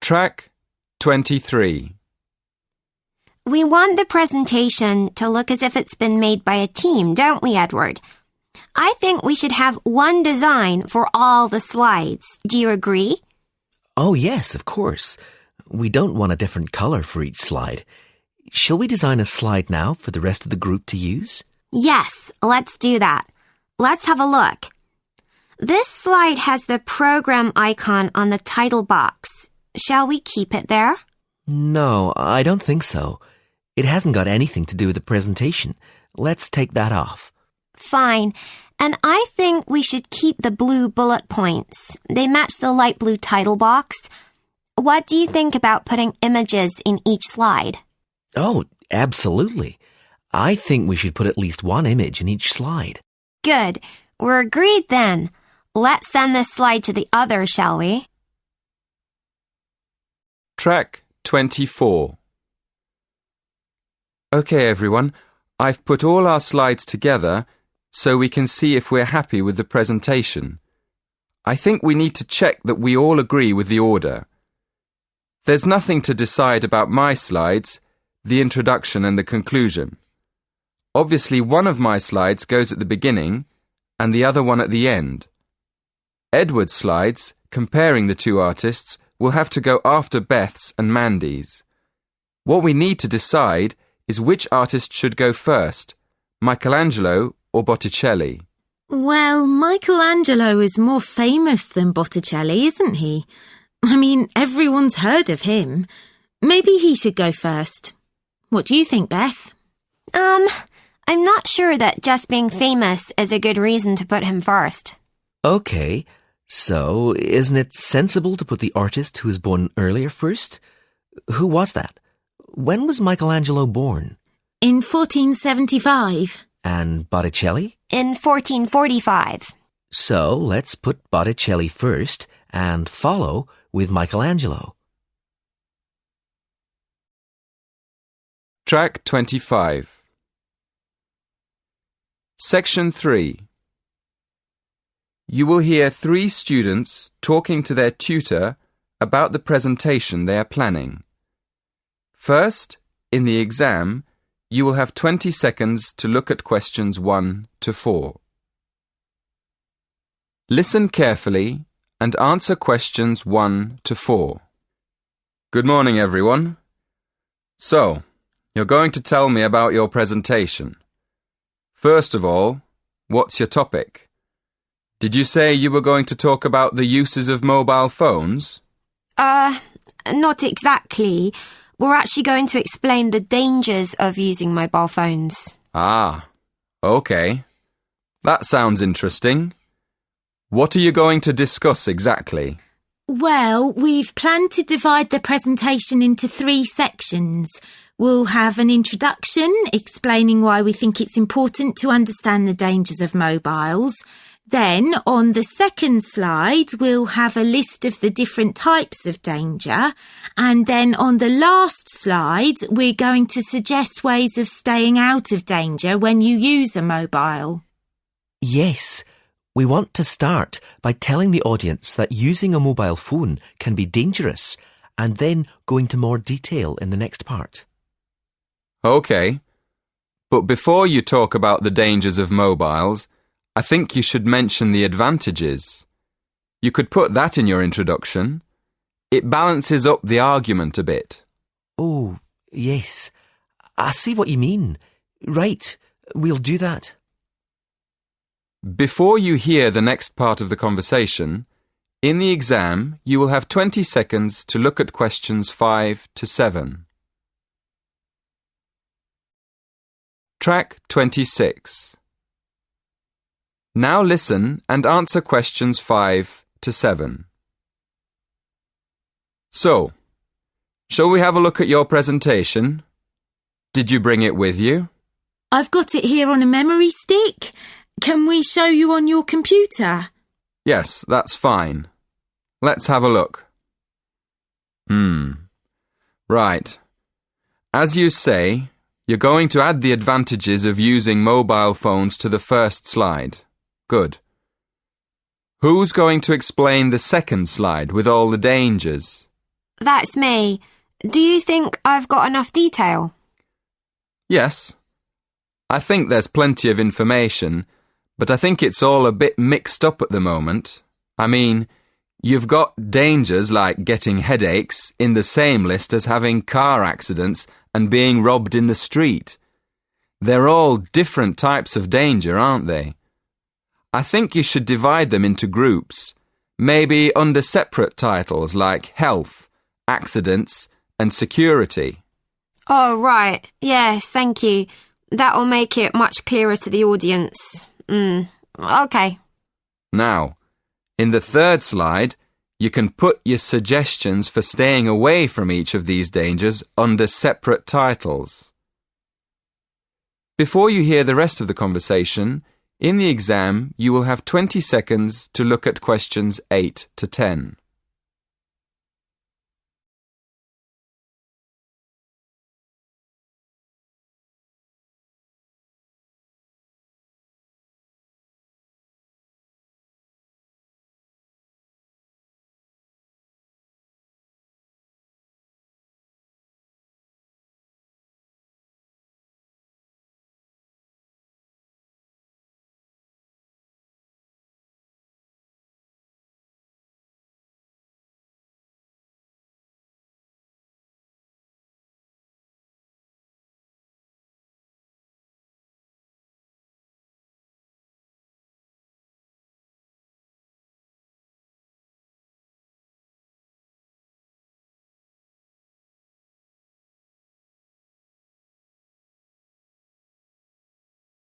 Track 23. We want the presentation to look as if it's been made by a team, don't we, Edward? I think we should have one design for all the slides. Do you agree? Oh, yes, of course. We don't want a different colour for each slide. Shall we design a slide now for the rest of the group to use? Yes, let's do that. Let's have a look. This slide has the program icon on the title box. Shall we keep it there? No, I don't think so. It hasn't got anything to do with the presentation. Let's take that off. Fine. And I think we should keep the blue bullet points. They match the light blue title box. What do you think about putting images in each slide? Oh, absolutely. I think we should put at least one image in each slide. Good. We're agreed then. Let's send this slide to the others, shall we? Track 24. Okay, everyone. I've put all our slides together so we can see if we're happy with the presentation. I think we need to check that we all agree with the order. There's nothing to decide about my slides, the introduction and the conclusion. Obviously, one of my slides goes at the beginning and the other one at the end. Edward's slides, comparing the two artists, will have to go after Beth's and Mandy's. What we need to decide is which artist should go first, Michelangelo or Botticelli. Well, Michelangelo is more famous than Botticelli, isn't he? I mean, everyone's heard of him. Maybe he should go first. What do you think, Beth? I'm not sure that just being famous is a good reason to put him first. Okay, so isn't it sensible to put the artist who was born earlier first? Who was that? When was Michelangelo born? In 1475. And Botticelli? In 1445. So let's put Botticelli first and follow with Michelangelo. Track 25. Section 3. You will hear 3 students talking to their tutor about the presentation they are planning. First, in the exam, you will have 20 seconds to look at questions 1 to 4. Listen carefully and answer questions 1 to 4. Good morning, everyone. So, you're going to tell me about your presentation. First of all, what's your topic? Did you say you were going to talk about the uses of mobile phones? Not exactly. We're actually going to explain the dangers of using mobile phones. Ah, okay. That sounds interesting. What are you going to discuss exactly? Well, we've planned to divide the presentation into 3 sections. We'll have an introduction explaining why we think it's important to understand the dangers of mobiles. Then, on the second slide, we'll have a list of the different types of danger. And then on the last slide, we're going to suggest ways of staying out of danger when you use a mobile. Yes, we want to start by telling the audience that using a mobile phone can be dangerous and then go into more detail in the next part. Okay, but before you talk about the dangers of mobiles, I think you should mention the advantages. You could put that in your introduction. It balances up the argument a bit. Oh, yes. I see what you mean. Right, we'll do that. Before you hear the next part of the conversation, in the exam you will have 20 seconds to look at questions 5 to 7. Track 26. Now listen and answer questions 5 to 7. So, shall we have a look at your presentation? Did you bring it with you? I've got it here on a memory stick. Can we show you on your computer? Yes, that's fine. Let's have a look. Right. As you say, you're going to add the advantages of using mobile phones to the first slide. Good. Who's going to explain the second slide with all the dangers? That's me. Do you think I've got enough detail? Yes. I think there's plenty of information, but I think it's all a bit mixed up at the moment. I mean, you've got dangers like getting headaches in the same list as having car accidents and being robbed in the street. They're all different types of danger, aren't they? I think you should divide them into groups, maybe under separate titles like health, accidents, and security. Oh, right. Yes, thank you. That'll make it much clearer to the audience. Okay. Now, in the third slide, you can put your suggestions for staying away from each of these dangers under separate titles. Before you hear the rest of the conversation, in the exam you will have 20 seconds to look at questions 8 to 10.